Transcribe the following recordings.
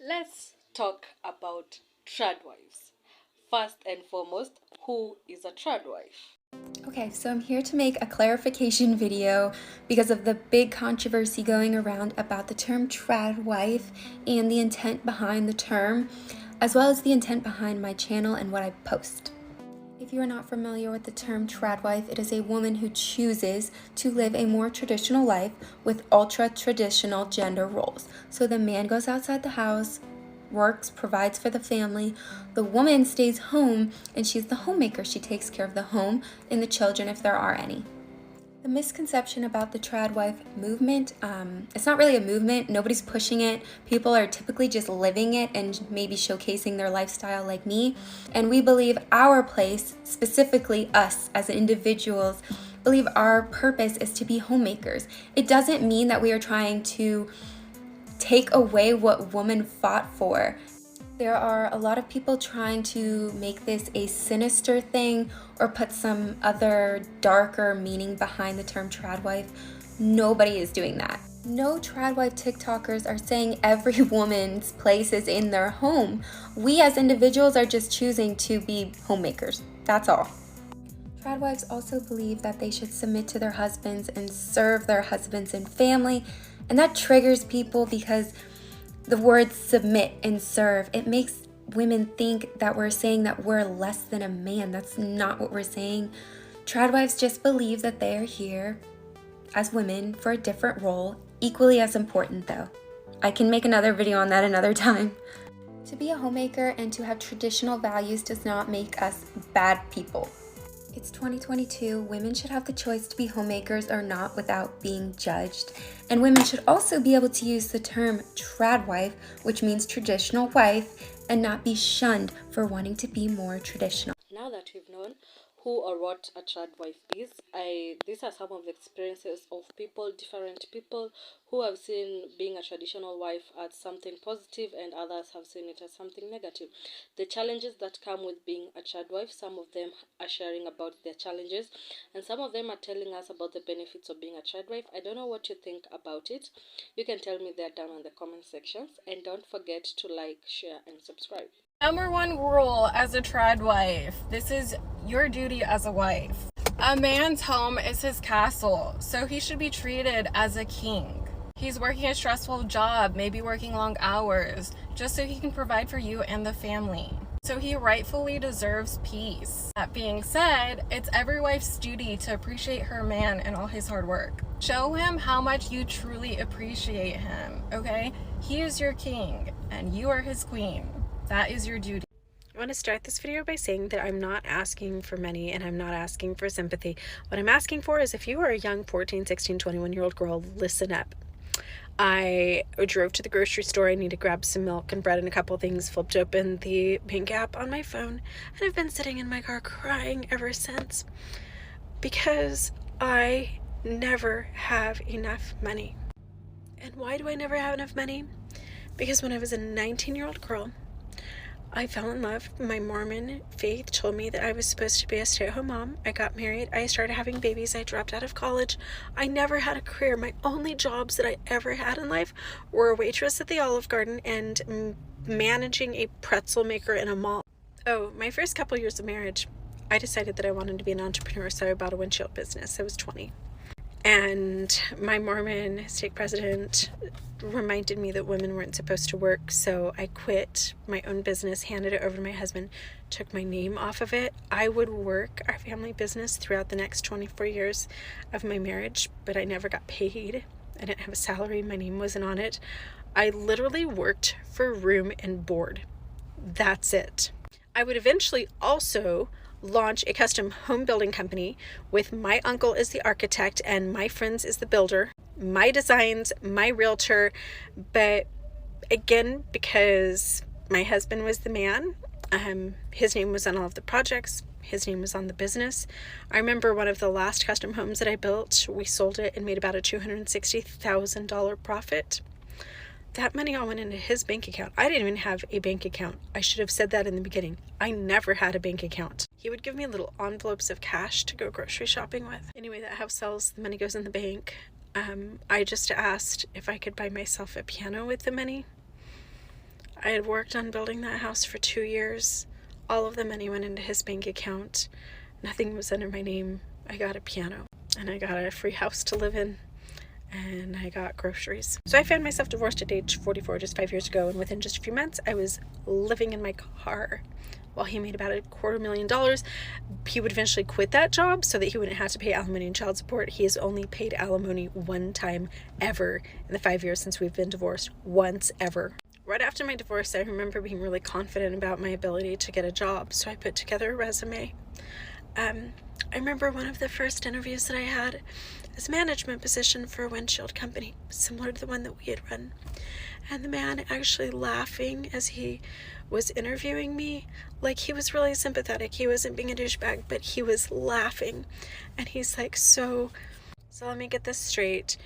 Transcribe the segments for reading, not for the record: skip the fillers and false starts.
Let's talk about trad wives. First and foremost, who is a trad wife? Okay, so I'm here to make a clarification video because of the big controversy going around about the term trad wife and the intent behind the term, as well as the intent behind my channel and what I post. If you are not familiar with the term trad wife, it is a woman who chooses to live a more traditional life with ultra traditional gender roles. So the man goes outside the house, works, provides for the family. The woman stays home and she's the homemaker. She takes care of the home and the children if there are any. The misconception about the trad wife movement, it's not really a movement. Nobody's pushing it. People are typically just living it and maybe showcasing their lifestyle like me. And we believe our place, specifically us as individuals, believe our purpose is to be homemakers. It doesn't mean that we are trying to take away what women fought for. There are a lot of people trying to make this a sinister thing or put some other darker meaning behind the term trad wife. Nobody is doing that. No trad wife TikTokers are saying every woman's place is in their home. We as individuals are just choosing to be homemakers. That's all. Trad wives also believe that they should submit to their husbands and serve their husbands and family, and that triggers people because the words submit and serve, it makes women think that we're saying that we're less than a man. That's not what we're saying. Trad wives just believe that they are here as women for a different role, equally as important though. I can make another video on that another time. To be a homemaker and to have traditional values does not make us bad people. It's 2022. Women should have the choice to be homemakers or not without being judged. And women should also be able to use the term trad wife, which means traditional wife, and not be shunned for wanting to be more traditional. Now that we've known who or what a trad wife is, these are some of the experiences of different people who have seen being a traditional wife as something positive and others have seen it as something negative. The challenges that come with being a trad wife, some of them are sharing about their challenges and some of them are telling us about the benefits of being a trad wife. I don't know what you think about it. You can tell me there down in the comment sections, and don't forget to like, share and subscribe. Number one rule as a trad wife, this is your duty as a wife. A man's home is his castle, so he should be treated as a king. He's working a stressful job, maybe working long hours, just so he can provide for you and the family. So he rightfully deserves peace. That being said, it's every wife's duty to appreciate her man and all his hard work. Show him how much you truly appreciate him, okay? He is your king, and you are his queen. That is your duty. I want to start this video by saying that I'm not asking for money and I'm not asking for sympathy. What I'm asking for is if you are a young 14, 16, 21-year-old girl, listen up. I drove to the grocery store. I need to grab some milk and bread and a couple things, flipped open the bank app on my phone, and I've been sitting in my car crying ever since because I never have enough money. And why do I never have enough money? Because when I was a 19-year-old girl, I fell in love. My Mormon faith told me that I was supposed to be a stay-at-home mom. I got married. I started having babies. I dropped out of college. I never had a career. My only jobs that I ever had in life were a waitress at the Olive Garden and managing a pretzel maker in a mall. Oh, my first couple years of marriage, I decided that I wanted to be an entrepreneur, so I bought a windshield business. I was 20. And my Mormon stake president reminded me that women weren't supposed to work, so I quit my own business, handed it over to my husband, took my name off of it. I would work our family business throughout the next 24 years of my marriage, but I never got paid. I didn't have a salary. My name wasn't on it. I literally worked for room and board. That's it. I would eventually also launch a custom home building company with my uncle as the architect and my friends as the builder, my designs, my realtor. But again, because my husband was the man, his name was on all of the projects, his name was on the business. I remember one of the last custom homes that I built, we sold it and made about a $260,000 profit. That money all went into his bank account. I didn't even have a bank account. I should have said that in the beginning. I never had a bank account. He would give me little envelopes of cash to go grocery shopping with. Anyway, that house sells, the money goes in the bank. I just asked if I could buy myself a piano with the money. I had worked on building that house for 2 years. All of the money went into his bank account. Nothing was under my name. I got a piano, and I got a free house to live in, and I got groceries. So I found myself divorced at age 44 just 5 years ago, and within just a few months, I was living in my car. While he made about $250,000, he would eventually quit that job so that he wouldn't have to pay alimony and child support. He has only paid alimony one time ever in the 5 years since we've been divorced. Once ever. Right after my divorce, I remember being really confident about my ability to get a job, so I put together a resume. I remember one of the first interviews that I had as a management position for a windshield company, similar to the one that we had run. And the man actually laughing as he was interviewing me, like he was really sympathetic. He wasn't being a douchebag, but he was laughing. And he's like, so let me get this straight.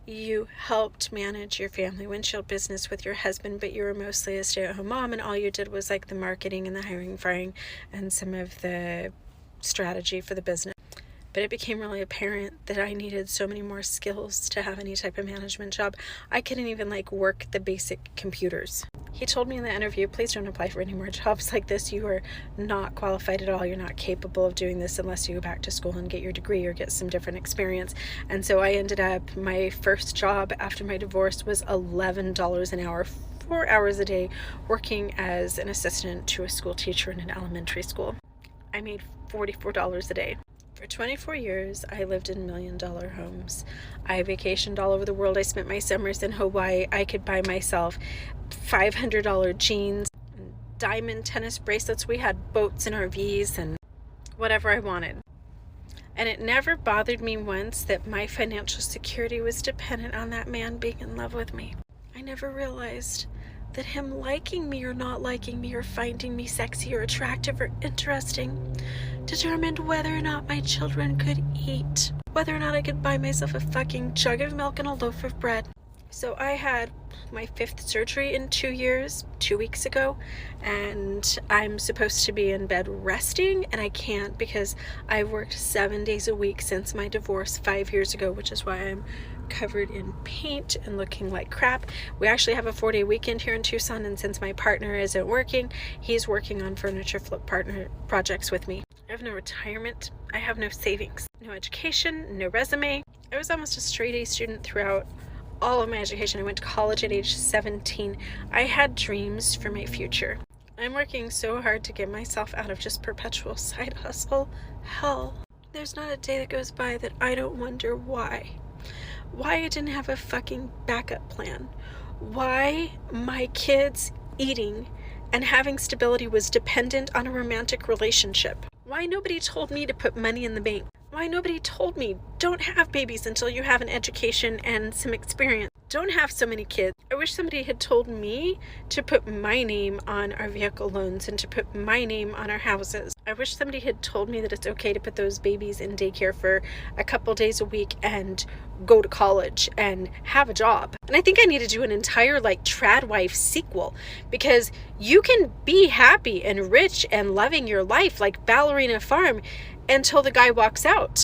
You helped manage your family windshield business with your husband, but you were mostly a stay-at-home mom, and all you did was like the marketing and the hiring, firing, and some of the strategy for the business. But it became really apparent that I needed so many more skills to have any type of management job. I couldn't even work the basic computers. He told me in the interview, please don't apply for any more jobs like this. You are not qualified at all. You're not capable of doing this unless you go back to school and get your degree or get some different experience. And so I ended up, my first job after my divorce was $11 an hour, 4 hours a day, working as an assistant to a school teacher in an elementary school. I made $44 a day. For 24 years, I lived in $1 million homes. I vacationed all over the world. I spent my summers in Hawaii. I could buy myself $500 jeans, diamond tennis bracelets. We had boats and RVs and whatever I wanted. And it never bothered me once that my financial security was dependent on that man being in love with me. I never realized that him liking me or not liking me or finding me sexy or attractive or interesting determined whether or not my children could eat, whether or not I could buy myself a fucking jug of milk and a loaf of bread. So I had my 5th surgery in 2 years, 2 weeks ago, and I'm supposed to be in bed resting, and I can't because I worked 7 days a week since my divorce 5 years ago, which is why I'm covered in paint and looking like crap. We actually have a 4-day weekend here in Tucson, and since my partner isn't working, he's working on furniture flip partner projects with me. I have no retirement. I have no savings, no education, no resume. I was almost a straight A student throughout all of my education. I went to college at age 17. I had dreams for my future. I'm working so hard to get myself out of just perpetual side hustle hell. There's not a day that goes by that I don't wonder why. Why I didn't have a fucking backup plan. Why my kids eating and having stability was dependent on a romantic relationship. Why nobody told me to put money in the bank. Why nobody told me don't have babies until you have an education and some experience. Don't have so many kids. I wish somebody had told me to put my name on our vehicle loans and to put my name on our houses. I wish somebody had told me that it's okay to put those babies in daycare for a couple days a week and go to college and have a job. And I think I need to do an entire TRAD wife sequel, because you can be happy and rich and loving your life like Ballerina Farm until the guy walks out.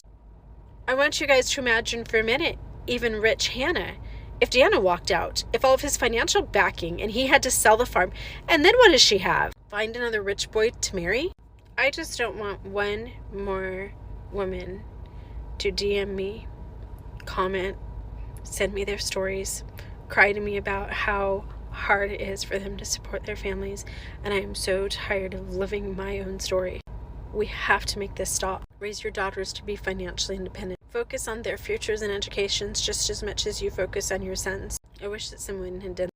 I want you guys to imagine for a minute, even rich Hannah, if Deanna walked out, if all of his financial backing and he had to sell the farm, and then what does she have? Find another rich boy to marry? I just don't want one more woman to DM me, comment, send me their stories, cry to me about how hard it is for them to support their families, and I am so tired of living my own story. We have to make this stop. Raise your daughters to be financially independent. Focus on their futures and educations just as much as you focus on your sons. I wish that someone had done.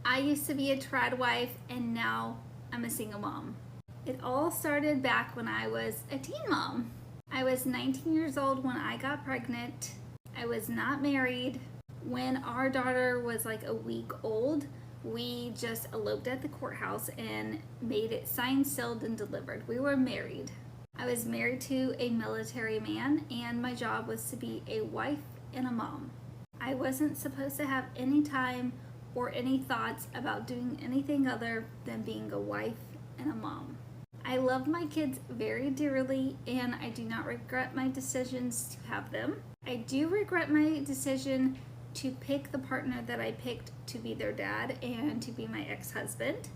I used to be a trad wife, and now I'm a single mom. It all started back when I was a teen mom. I was 19 years old when I got pregnant. I was not married. When our daughter was a week old, we just eloped at the courthouse and made it signed, sealed, and delivered. We were married. I was married to a military man, and my job was to be a wife and a mom. I wasn't supposed to have any time or any thoughts about doing anything other than being a wife and a mom. I love my kids very dearly, and I do not regret my decisions to have them. I do regret my decision to pick the partner that I picked to be their dad and to be my ex-husband.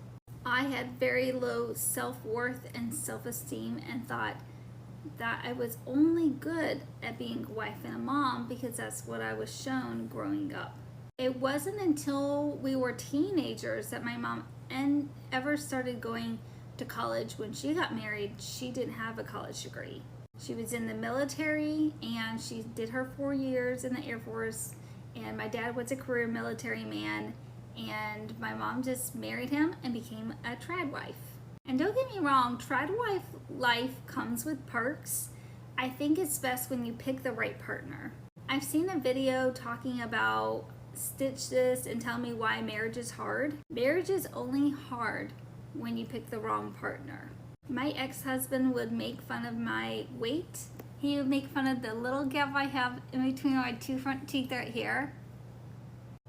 I had very low self-worth and self-esteem and thought that I was only good at being a wife and a mom because that's what I was shown growing up. It wasn't until we were teenagers that my mom ever started going to college. When she got married, she didn't have a college degree. She was in the military and she did her 4 years in the Air Force, and my dad was a career military man, and my mom just married him and became a trad wife. And don't get me wrong, trad wife life comes with perks. I think it's best when you pick the right partner. I've seen a video talking about stitch this and tell me why marriage is hard. Marriage is only hard when you pick the wrong partner. My ex-husband would make fun of my weight. He would make fun of the little gap I have in between my two front teeth right here.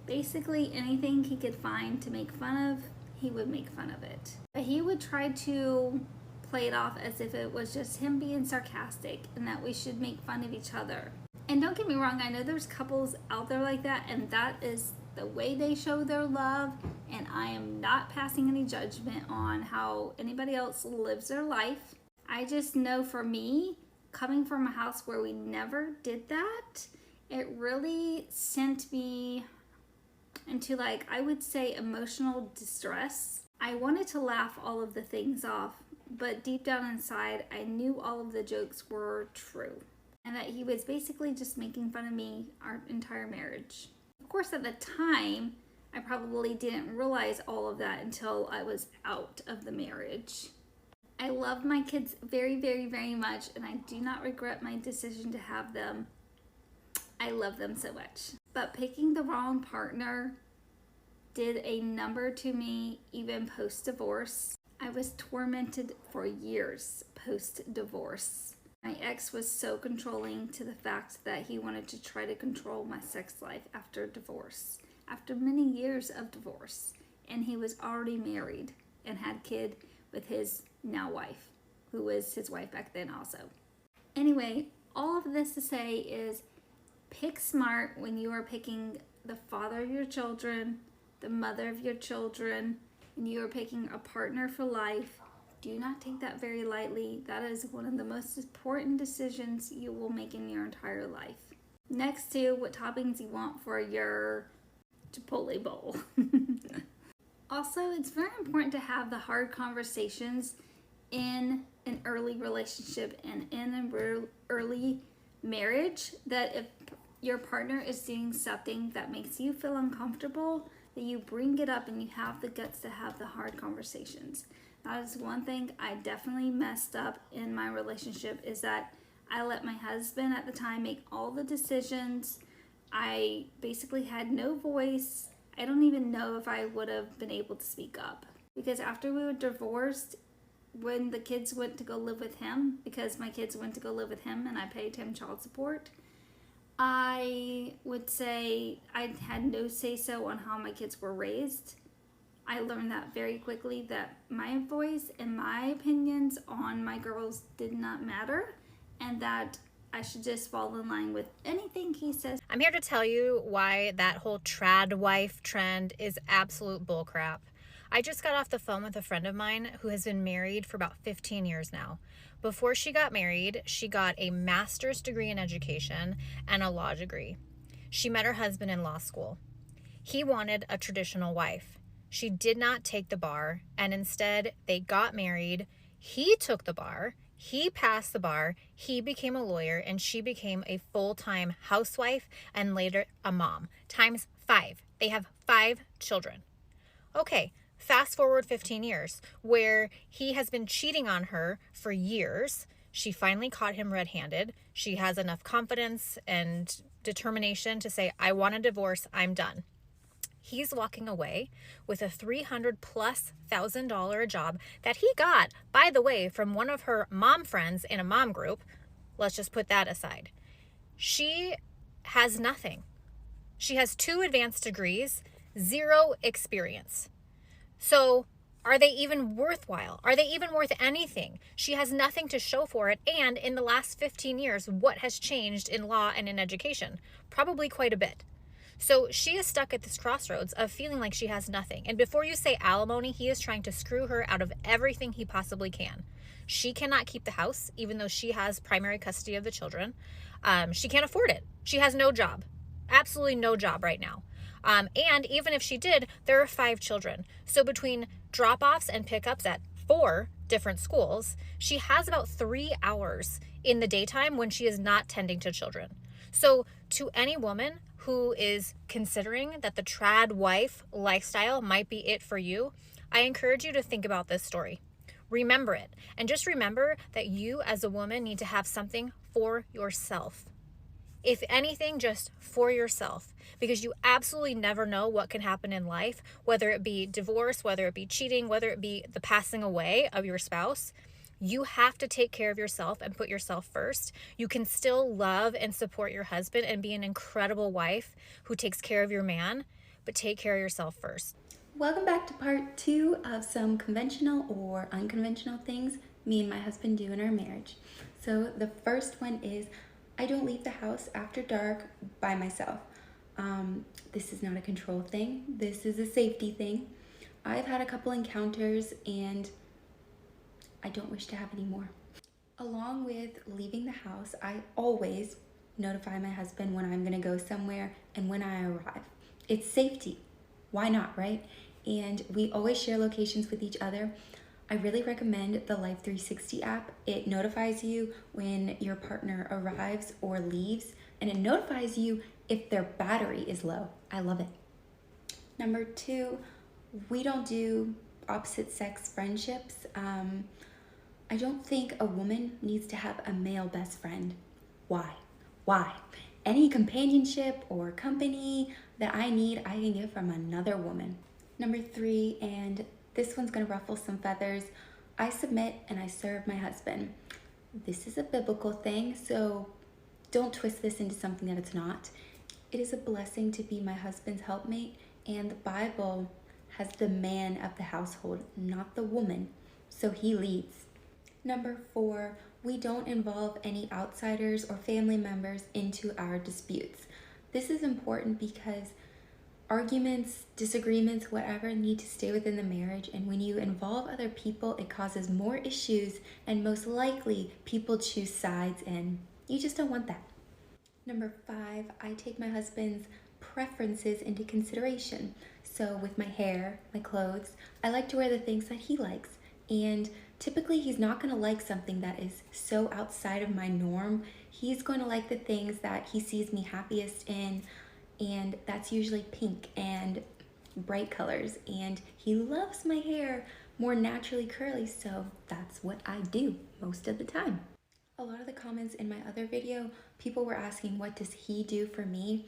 Basically anything he could find to make fun of, he would make fun of it. But he would try to play it off as if it was just him being sarcastic and that we should make fun of each other. And don't get me wrong, I know there's couples out there like that, and that is the way they show their love, and I am not passing any judgment on how anybody else lives their life. I just know for me, coming from a house where we never did that, it really sent me into, like, I would say emotional distress. I wanted to laugh all of the things off, but deep down inside, I knew all of the jokes were true, and that he was basically just making fun of me our entire marriage. Of course, at the time, I probably didn't realize all of that until I was out of the marriage. I love my kids very, very, very much, and I do not regret my decision to have them. I love them so much. But picking the wrong partner did a number to me even post-divorce. I was tormented for years post-divorce. My ex was so controlling to the fact that he wanted to try to control my sex life after divorce, after many years of divorce. And he was already married and had a kid with his now wife, who was his wife back then also. Anyway, all of this to say is pick smart when you are picking the father of your children, the mother of your children, and you are picking a partner for life. Do not take that very lightly. That is one of the most important decisions you will make in your entire life. Next to what toppings you want for your Chipotle bowl. Also, it's very important to have the hard conversations in an early relationship and in an early marriage, that if your partner is doing something that makes you feel uncomfortable, that you bring it up and you have the guts to have the hard conversations. That is one thing I definitely messed up in my relationship, is that I let my husband at the time make all the decisions. I basically had no voice. I don't even know if I would have been able to speak up, because after we were divorced, when the kids went to go live with him, because my kids went to go live with him and I paid him child support, I would say I had no say-so on how my kids were raised. I learned that very quickly, that my voice and my opinions on my girls did not matter, and that I should just fall in line with anything he says. I'm here to tell you why that whole trad wife trend is absolute bullcrap. I just got off the phone with a friend of mine who has been married for about 15 years now. Before she got married, she got a master's degree in education and a law degree. She met her husband in law school. He wanted a traditional wife. She did not take the bar, and instead they got married. He took the bar, he passed the bar, he became a lawyer, and she became a full-time housewife and later a mom, times 5. They have 5 children. Okay, fast forward 15 years, where he has been cheating on her for years. She finally caught him red-handed. She has enough confidence and determination to say, I want a divorce, I'm done. He's walking away with a $300,000+ job that he got, by the way, from one of her mom friends in a mom group. Let's just put that aside. She has nothing. She has 2 advanced degrees, 0 experience. So are they even worthwhile? Are they even worth anything? She has nothing to show for it. And in the last 15 years, what has changed in law and in education? Probably quite a bit. So she is stuck at this crossroads of feeling like she has nothing. And before you say alimony, he is trying to screw her out of everything he possibly can. She cannot keep the house, even though she has primary custody of the children. She can't afford it. She has no job. Absolutely no job right now. And even if she did, there are 5 children. So between drop-offs and pickups at 4 different schools, she has about 3 hours in the daytime when she is not tending to children. So to any woman who is considering that the trad wife lifestyle might be it for you, I encourage you to think about this story. Remember it. And just remember that you as a woman need to have something for yourself. If anything, just for yourself, because you absolutely never know what can happen in life, whether it be divorce, whether it be cheating, whether it be the passing away of your spouse. You have to take care of yourself and put yourself first. You can still love and support your husband and be an incredible wife who takes care of your man, but take care of yourself first. Welcome back to part 2 of some conventional or unconventional things me and my husband do in our marriage. So the first one is I don't leave the house after dark by myself. This is not a control thing. This is a safety thing. I've had a couple encounters and I don't wish to have any more. Along with leaving the house, I always notify my husband when I'm gonna go somewhere and when I arrive. It's safety. Why not, right? And we always share locations with each other. I really recommend the Life 360 app. It notifies you when your partner arrives or leaves, and it notifies you if their battery is low. I love it. Number 2, we don't do opposite sex friendships. I don't think a woman needs to have a male best friend. Why? Any companionship or company that I need, I can get from another woman. Number 3, and this one's gonna ruffle some feathers. I submit and I serve my husband. This is a biblical thing, so don't twist this into something that it's not. It is a blessing to be my husband's helpmate, and the Bible has the man of the household, not the woman, so he leads. Number 4, we don't involve any outsiders or family members into our disputes. This is important because arguments, disagreements, whatever, need to stay within the marriage, and when you involve other people, it causes more issues, and most likely people choose sides, and you just don't want that. Number 5, I take my husband's preferences into consideration. So with my hair, my clothes, I like to wear the things that he likes, and typically he's not going to like something that is so outside of my norm. He's going to like the things that he sees me happiest in, and that's usually pink and bright colors, and he loves my hair more naturally curly, so that's what I do most of the time. A lot of the comments in my other video, people were asking what does he do for me,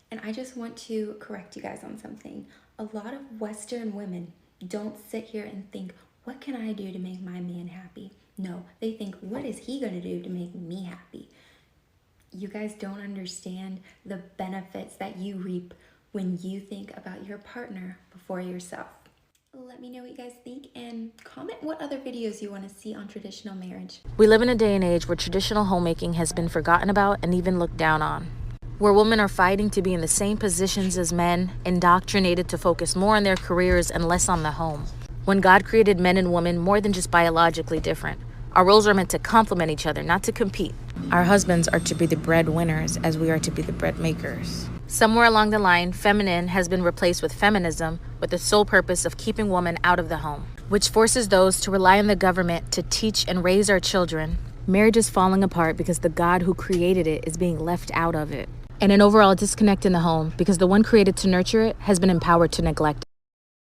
and I just want to correct you guys on something. A lot of Western women don't sit here and think, what can I do to make my man happy? No, they think, what is he gonna do to make me happy? You guys don't understand the benefits that you reap when you think about your partner before yourself. Let me know what you guys think and comment what other videos you want to see on traditional marriage. We live in a day and age where traditional homemaking has been forgotten about and even looked down on, where women are fighting to be in the same positions as men, indoctrinated to focus more on their careers and less on the home. When God created men and women more than just biologically different, our roles are meant to complement each other, not to compete. Our husbands are to be the breadwinners as we are to be the bread makers. Somewhere along the line, feminine has been replaced with feminism with the sole purpose of keeping women out of the home, which forces those to rely on the government to teach and raise our children. Marriage is falling apart because the God who created it is being left out of it. And an overall disconnect in the home because the one created to nurture it has been empowered to neglect it.